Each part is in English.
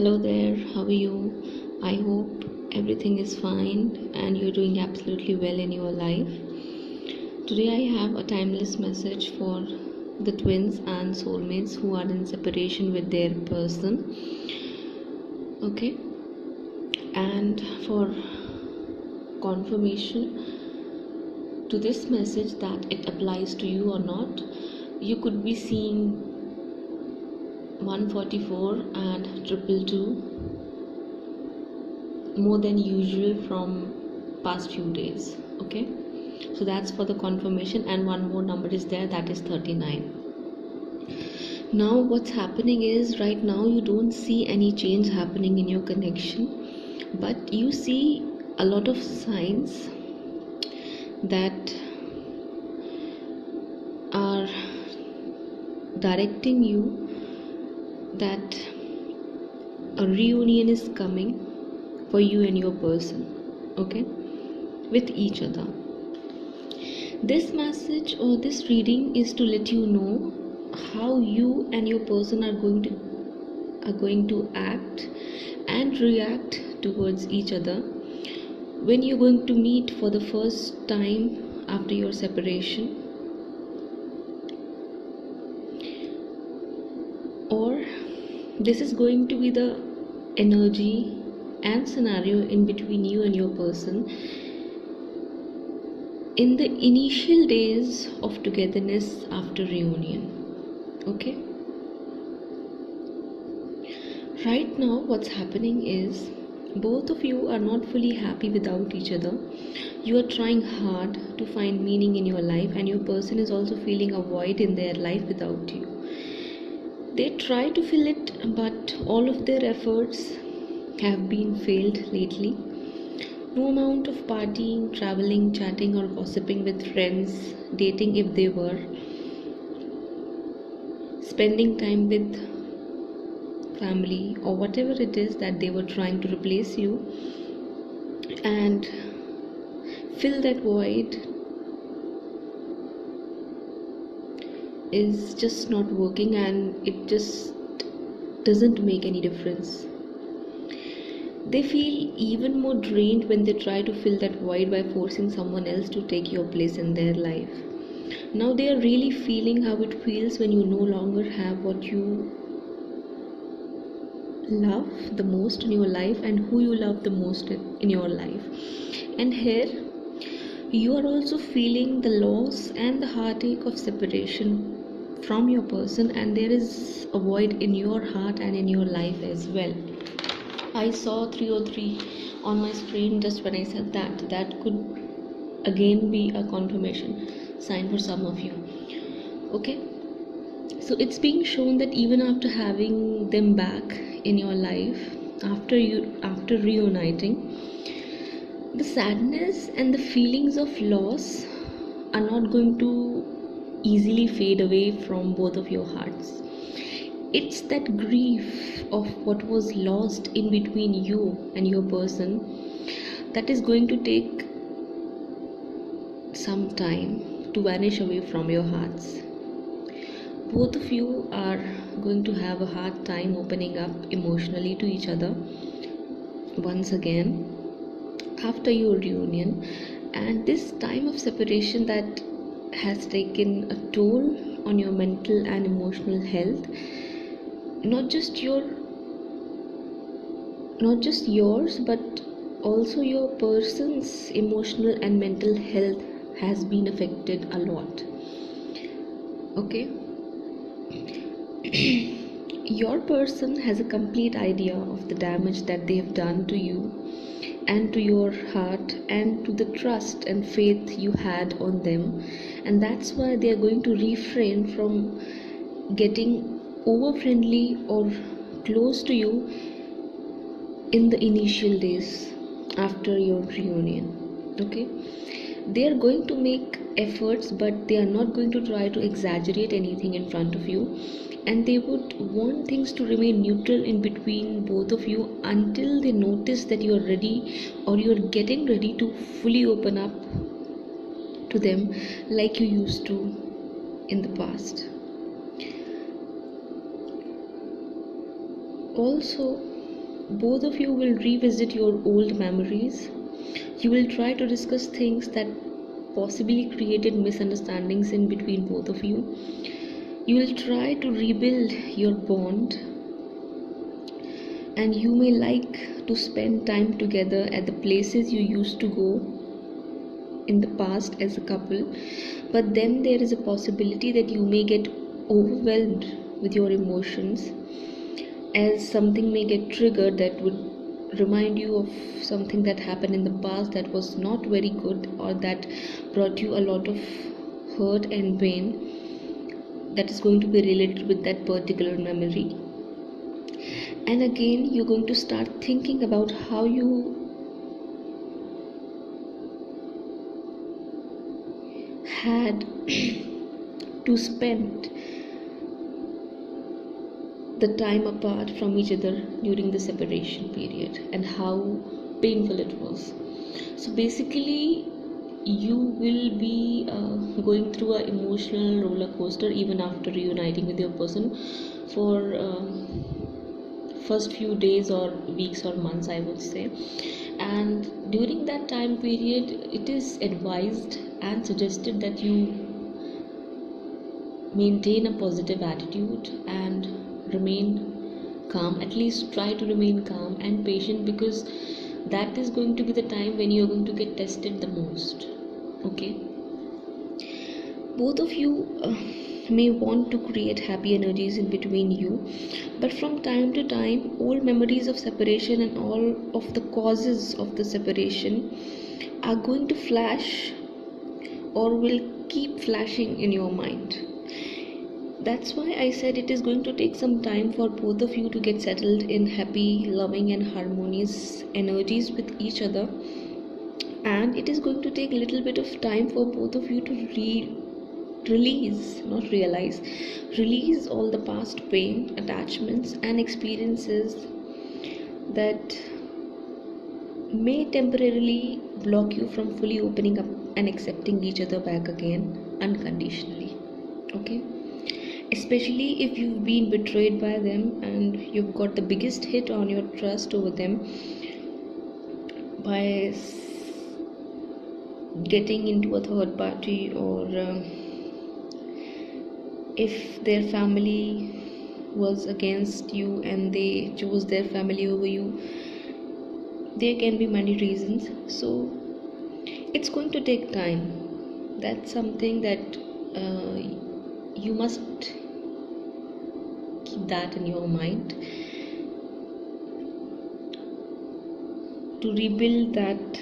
Hello there, how are you? I hope everything is fine and you're doing absolutely well in your life. Today I have a timeless message for the twins and soulmates who are in separation with their person. Okay, and for confirmation to this message that it applies to you or not, you could be seeing 144 and 222 more than usual from past few days. Okay, so that's for the confirmation, and one more number is there, that is 39. Now what's happening is, right now you don't see any change happening in your connection, but you see a lot of signs that are directing you that a reunion is coming for you and your person, okay, with each other. This message or this reading is to let you know how you and your person are going to act and react towards each other when you're going to meet for the first time after your separation, or this is going to be the energy and scenario in between you and your person in the initial days of togetherness after reunion. Okay, right now what's happening is both of you are not fully happy without each other. You are trying hard to find meaning in your life, and your person is also feeling a void in their life without you. They try to fill it, but all of their efforts have been failed lately. No amount of partying, traveling, chatting or gossiping with friends, dating if they were, spending time with family or whatever it is that they were trying to replace you and fill that void is just not working, and it just doesn't make any difference. They feel even more drained when they try to fill that void by forcing someone else to take your place in their life. Now they are really feeling how it feels when you no longer have what you love the most in your life and who you love the most in your life. And here you are also feeling the loss and the heartache of separation from your person, and there is a void in your heart and in your life as well. I saw 303 on my screen just when I said that. That could again be a confirmation sign for some of you. Okay, so it's being shown that even after having them back in your life, after reuniting, the sadness and the feelings of loss are not going to easily fade away from both of your hearts. It's that grief of what was lost in between you and your person that is going to take some time to vanish away from your hearts. Both of you are going to have a hard time opening up emotionally to each other once again after your reunion, and this time of separation that has taken a toll on your mental and emotional health, not just yours but also your person's emotional and mental health has been affected a lot. Okay, your person has a complete idea of the damage that they have done to you and to your heart and to the trust and faith you had on them, and that's why they are going to refrain from getting over friendly or close to you in the initial days after your reunion. Okay, they are going to make efforts, but they are not going to try to exaggerate anything in front of you, and they would want things to remain neutral in between both of you until they notice that you are ready or you are getting ready to fully open up to them like you used to in the past. Also, both of you will revisit your old memories. You will try to discuss things that possibly created misunderstandings in between both of you. You will try to rebuild your bond, and you may like to spend time together at the places you used to go in the past as a couple. But then there is a possibility that you may get overwhelmed with your emotions, as something may get triggered that would remind you of something that happened in the past that was not very good, or that brought you a lot of hurt and pain that is going to be related with that particular memory. And again, you're going to start thinking about how you had to spend the time apart from each other during the separation period and how painful it was. So basically, you will be going through an emotional roller coaster even after reuniting with your person for first few days or weeks or months, I would say. And during that time period, it is advised and suggested that you maintain a positive attitude and remain calm. At least try to remain calm and patient, because that is going to be the time when you are going to get tested the most. Okay, both of you may want to create happy energies in between you, but from time to time, all memories of separation and all of the causes of the separation are going to flash or will keep flashing in your mind. That's why I said it is going to take some time for both of you to get settled in happy, loving and harmonious energies with each other. And it is going to take a little bit of time for both of you to release all the past pain, attachments and experiences that may temporarily block you from fully opening up and accepting each other back again unconditionally. Okay, especially if you've been betrayed by them and you've got the biggest hit on your trust over them by getting into a third party, or if their family was against you and they chose their family over you. There can be many reasons, so it's going to take time. That's something that you must keep that in your mind, to rebuild that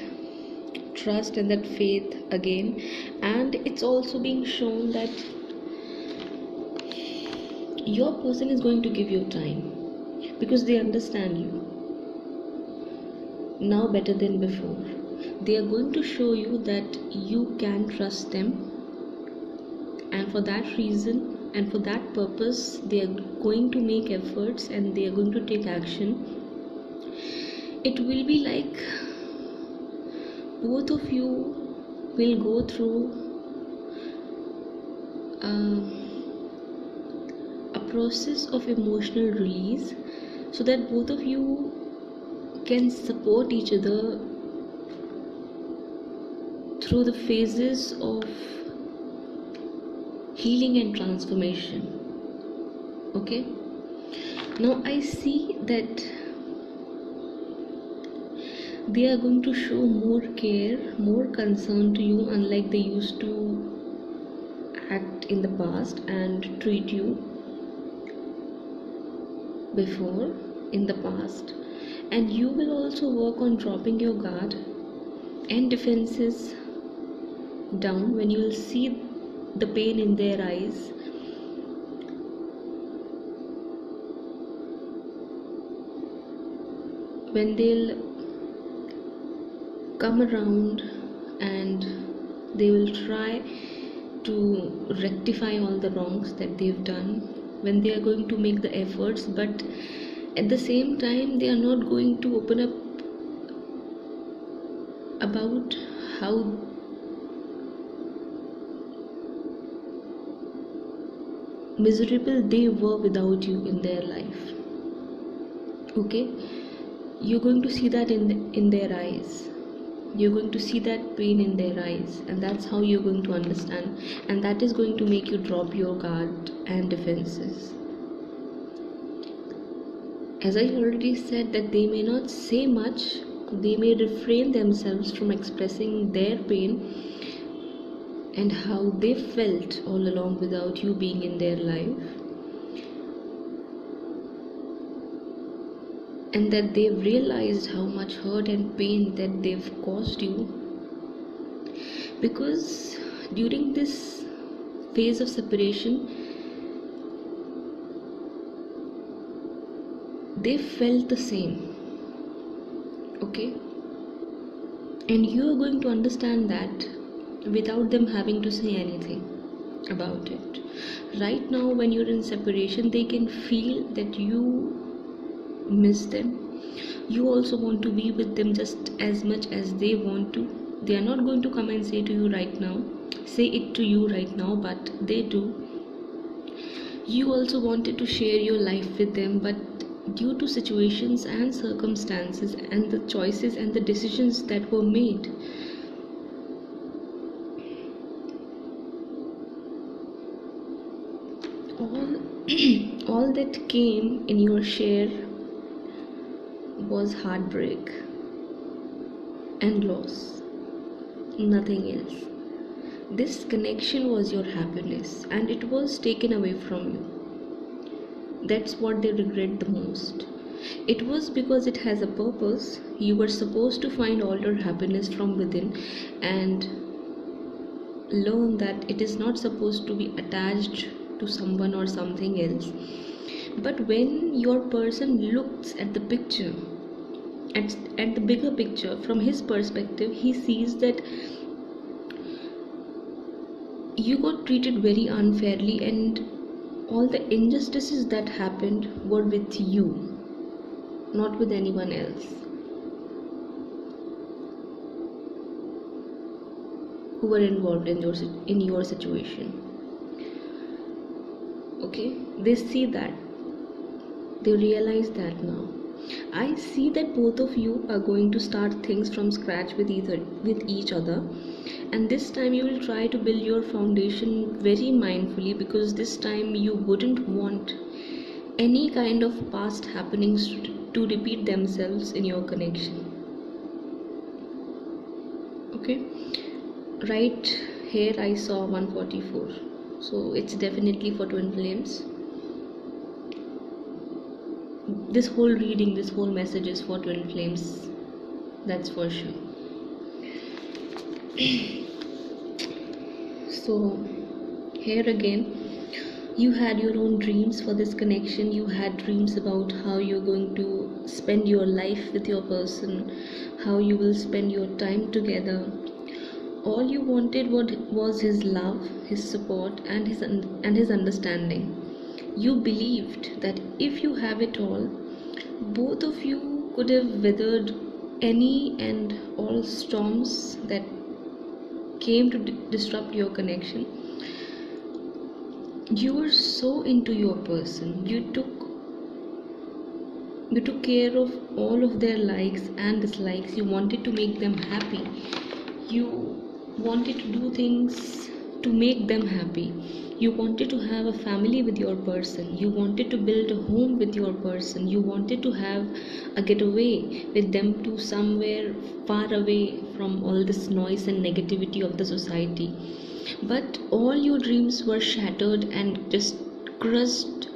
trust and that faith again. And it's also being shown that your person is going to give you time, because they understand you now better than before. They are going to show you that you can trust them, and for that reason and for that purpose they are going to make efforts and they are going to take action. It will be like both of you will go through a process of emotional release, so that both of you can support each other through the phases of healing and transformation. Okay, now I see that they are going to show more care, more concern to you, unlike they used to act in the past and treat you before in the past. And you will also work on dropping your guard and defenses down when you will see the pain in their eyes. When they'll come around and they will try to rectify all the wrongs that they've done, when they are going to make the efforts, but at the same time they are not going to open up about how miserable they were without you in their life. Okay, you're going to see that in their eyes. You're going to see that pain in their eyes, and that's how you're going to understand, and that is going to make you drop your guard and defenses. As I already said, that they may not say much, they may refrain themselves from expressing their pain and how they felt all along without you being in their life, and that they've realized how much hurt and pain that they've caused you, because during this phase of separation they felt the same. Okay, and you are going to understand that without them having to say anything about it. Right now, when you're in separation, they can feel that you miss them. You also want to be with them just as much as they want to. They are not going to come and say it to you right now, but they do. You also wanted to share your life with them, but due to situations and circumstances and the choices and the decisions that were made, all that came in your share was heartbreak and loss, nothing else. This connection was your happiness, and it was taken away from you. That's what they regret the most. It was because it has a purpose. You were supposed to find all your happiness from within and learn that it is not supposed to be attached to someone or something else. But when your person looks at the picture, at the bigger picture, from his perspective, he sees that you got treated very unfairly, and all the injustices that happened were with you, not with anyone else who were involved in your situation. Okay, they see that, they realize that now. I see that both of you are going to start things from scratch with each other, and this time you will try to build your foundation very mindfully, because this time you wouldn't want any kind of past happenings to repeat themselves in your connection. Okay, right here I saw 144, so it's definitely for twin flames. This whole reading, this whole message is for twin flames, that's for sure. So here again, you had your own dreams for this connection. You had dreams about how you're going to spend your life with your person, how you will spend your time together. All you wanted was his love, his support, and his understanding. You believed that if you have it all, both of you could have weathered any and all storms that came to disrupt your connection. You were so into your person. You took care of all of their likes and dislikes. You wanted to make them happy. You wanted to do things to make them happy. You wanted to have a family with your person. You wanted to build a home with your person. You wanted to have a getaway with them to somewhere far away from all this noise and negativity of the society. But all your dreams were shattered and just crushed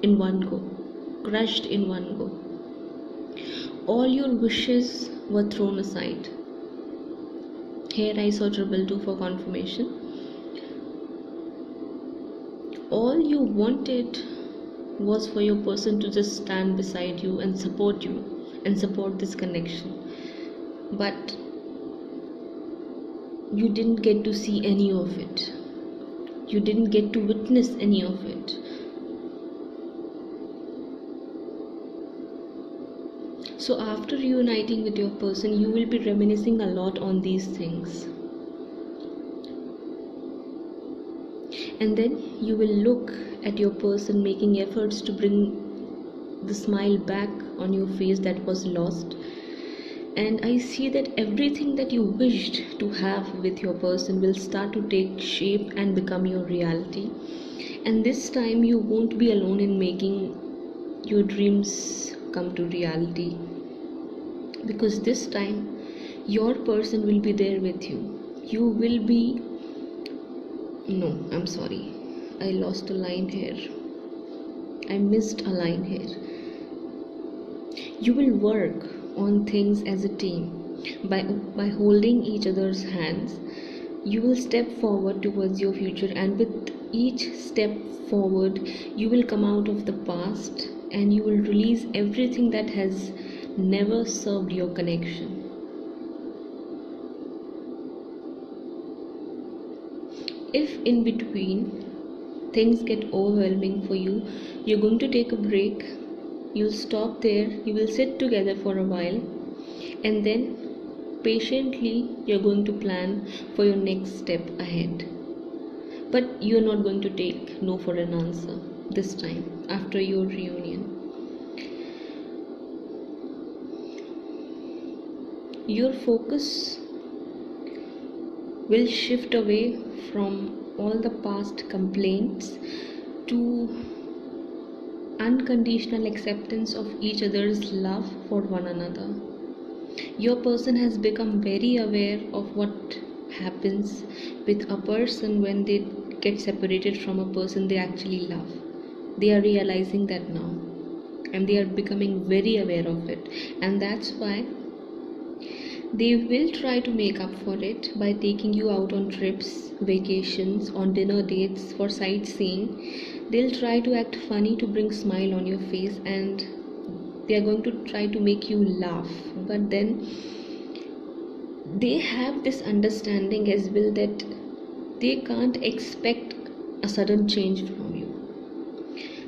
in one go. All your wishes were thrown aside. Here I saw 222 for confirmation. All you wanted was for your person to just stand beside you and support this connection. But you didn't get to see any of it. You didn't get to witness any of it. So after reuniting with your person, you will be reminiscing a lot on these things. And then you will look at your person making efforts to bring the smile back on your face that was lost. And I see that everything that you wished to have with your person will start to take shape and become your reality. And this time you won't be alone in making your dreams come to reality, because this time your person will be there with you. You will be, no, I'm sorry, I lost a line here. I missed a line here. You will work on things as a team. By holding each other's hands, you will step forward towards your future, and with each step forward, you will come out of the past and you will release everything that has never served your connection. If in between things get overwhelming for you, you're going to take a break. You'll stop there, you will sit together for a while, and then patiently you're going to plan for your next step ahead. But you're not going to take no for an answer this time after your reunion. Your focus will shift away from all the past complaints to unconditional acceptance of each other's love for one another. Your person has become very aware of what happens with a person when they get separated from a person they actually love. They are realizing that now, and they are becoming very aware of it, and that's why they will try to make up for it by taking you out on trips, vacations, on dinner dates, for sightseeing. They'll try to act funny to bring smile on your face, and they are going to try to make you laugh. But then they have this understanding as well that they can't expect a sudden change from you.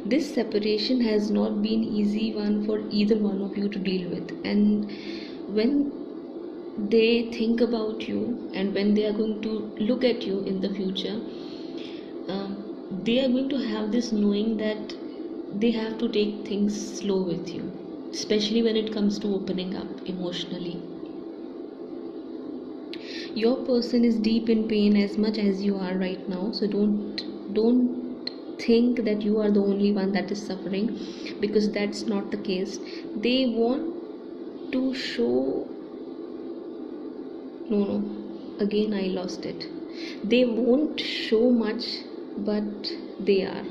This separation has not been easy one for either one of you to deal with, and when they think about you and when they are going to look at you in the future, they are going to have this knowing that they have to take things slow with you, especially when it comes to opening up emotionally. Your person is deep in pain as much as you are right now, so don't think that you are the only one that is suffering, because that's not the case. They want to show, no, again I lost it. They won't show much, but they are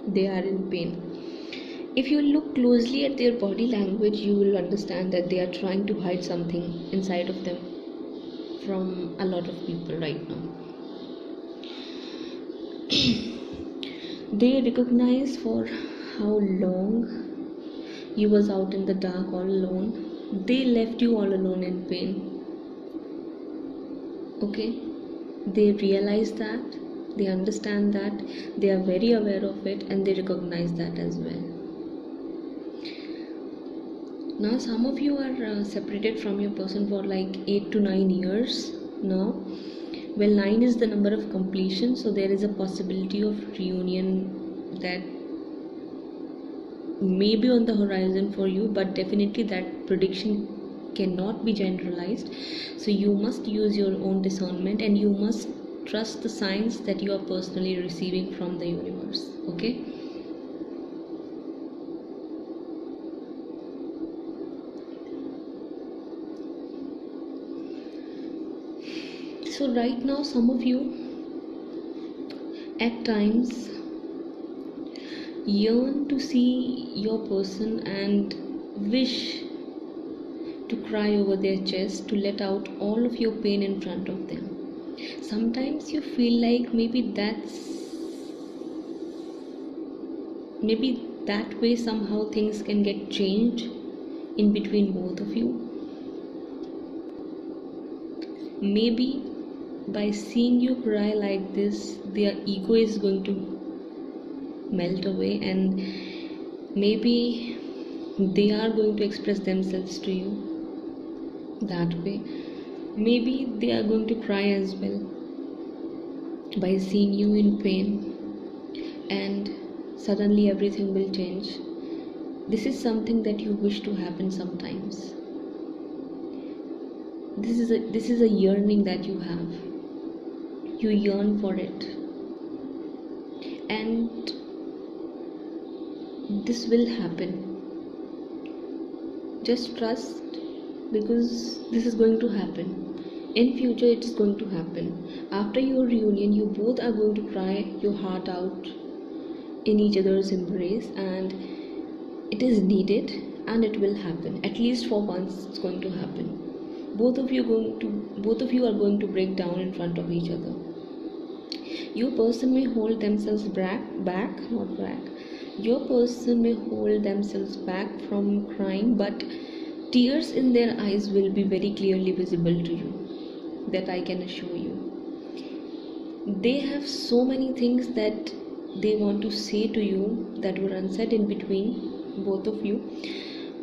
in pain. If you look closely at their body language, you will understand that they are trying to hide something inside of them from a lot of people right now. They recognize for how long you was out in the dark all alone. They left you all alone in pain. Okay, they realize that, they understand that, they are very aware of it, and they recognize that as well. Now some of you are separated from your person for like 8 to 9 years now. Well, 9 is the number of completion, so there is a possibility of reunion that may be on the horizon for you, but definitely that prediction cannot be generalized. So you must use your own discernment, and you must trust the signs that you are personally receiving from the universe. Okay, so right now some of you at times yearn to see your person and wish to cry over their chest, to let out all of your pain in front of them. Sometimes you feel like maybe that way somehow things can get changed in between both of you. Maybe by seeing you cry like this, their ego is going to melt away, and maybe they are going to express themselves to you that way. Maybe they are going to cry as well by seeing you in pain, and suddenly everything will change. This is something that you wish to happen sometimes. This is a yearning that you have. You yearn for it. And this will happen. Just trust, because this is going to happen. In future it is going to happen. After your reunion, you both are going to cry your heart out in each other's embrace, and it is needed, and it will happen. At least for once it's going to happen. Both of you are going to break down in front of each other. Your person may hold themselves back. Your person may hold themselves back from crying, but tears in their eyes will be very clearly visible to you. That I can assure you. They have so many things that they want to say to you that were unsaid in between both of you,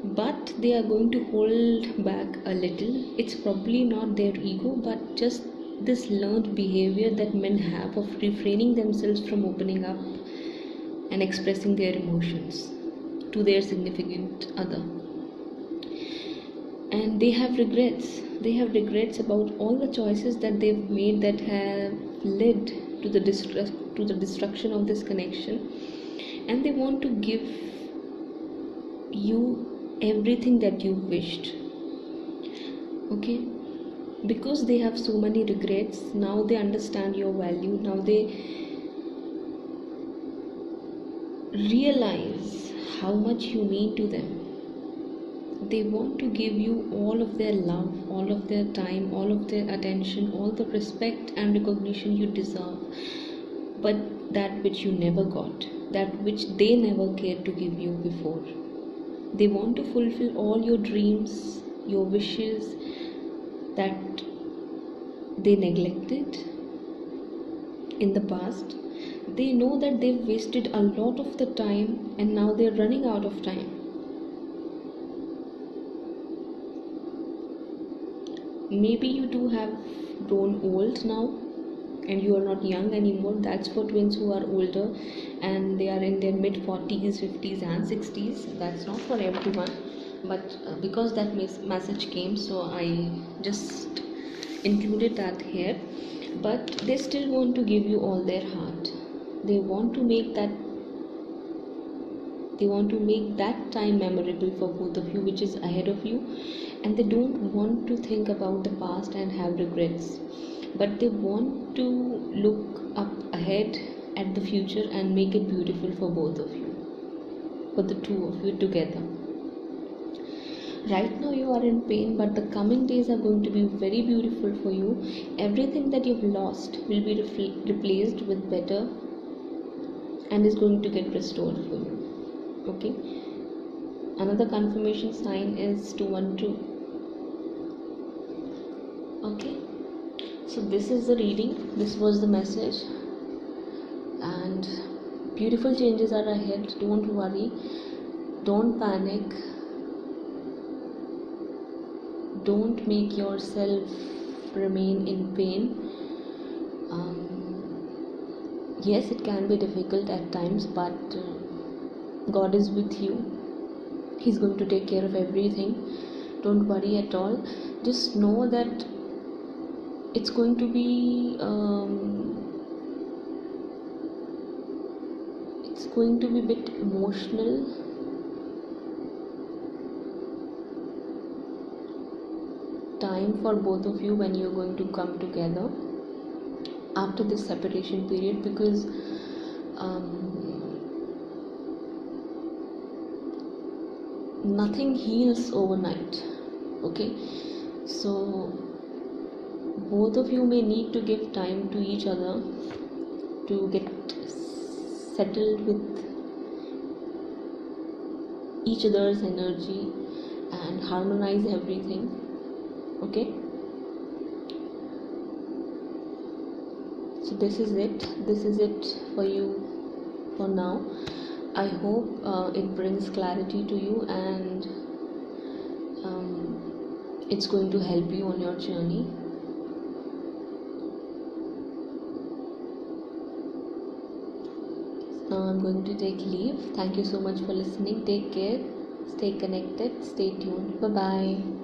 but they are going to hold back a little. It's probably not their ego, but just this learned behavior that men have of refraining themselves from opening up and expressing their emotions to their significant other. And they have regrets about all the choices that they've made that have led to the destruction of this connection, and they want to give you everything that you wished. Okay, because they have so many regrets. Now they understand your value. Now they realize how much you mean to them. They want to give you all of their love, all of their time, all of their attention, all the respect and recognition you deserve, but that which you never got, that which they never cared to give you before. They want to fulfill all your dreams, your wishes that they neglected in the past. They know that they've wasted a lot of the time, and now they're running out of time. Maybe you do have grown old now and you are not young anymore. That's for twins who are older and they are in their mid 40s, 50s and 60s. That's not for everyone, but because that message came, so I just included that here. But they still want to give you all their heart. They want to make that time memorable for both of you, which is ahead of you, and they don't want to think about the past and have regrets, but they want to look up ahead at the future and make it beautiful for both of you, for the two of you together. Right now you are in pain, but the coming days are going to be very beautiful for you. Everything that you've lost will be replaced with better and is going to get restored for you. Okay, another confirmation sign is 212. Okay, so this is the reading, this was the message, and beautiful changes are ahead. Don't worry, don't panic, don't make yourself remain in pain. Yes, it can be difficult at times, but God is with you. He's going to take care of everything. Don't worry at all. Just know that it's going to be a bit emotional. Time for both of you when you're going to come together after this separation period, because nothing heals overnight. Okay, so both of you may need to give time to each other to get settled with each other's energy and harmonize everything. Okay, so this is it for you for now. I hope it brings clarity to you, and it's going to help you on your journey. Now I'm going to take leave. Thank you so much for listening. Take care. Stay connected. Stay tuned. Bye bye.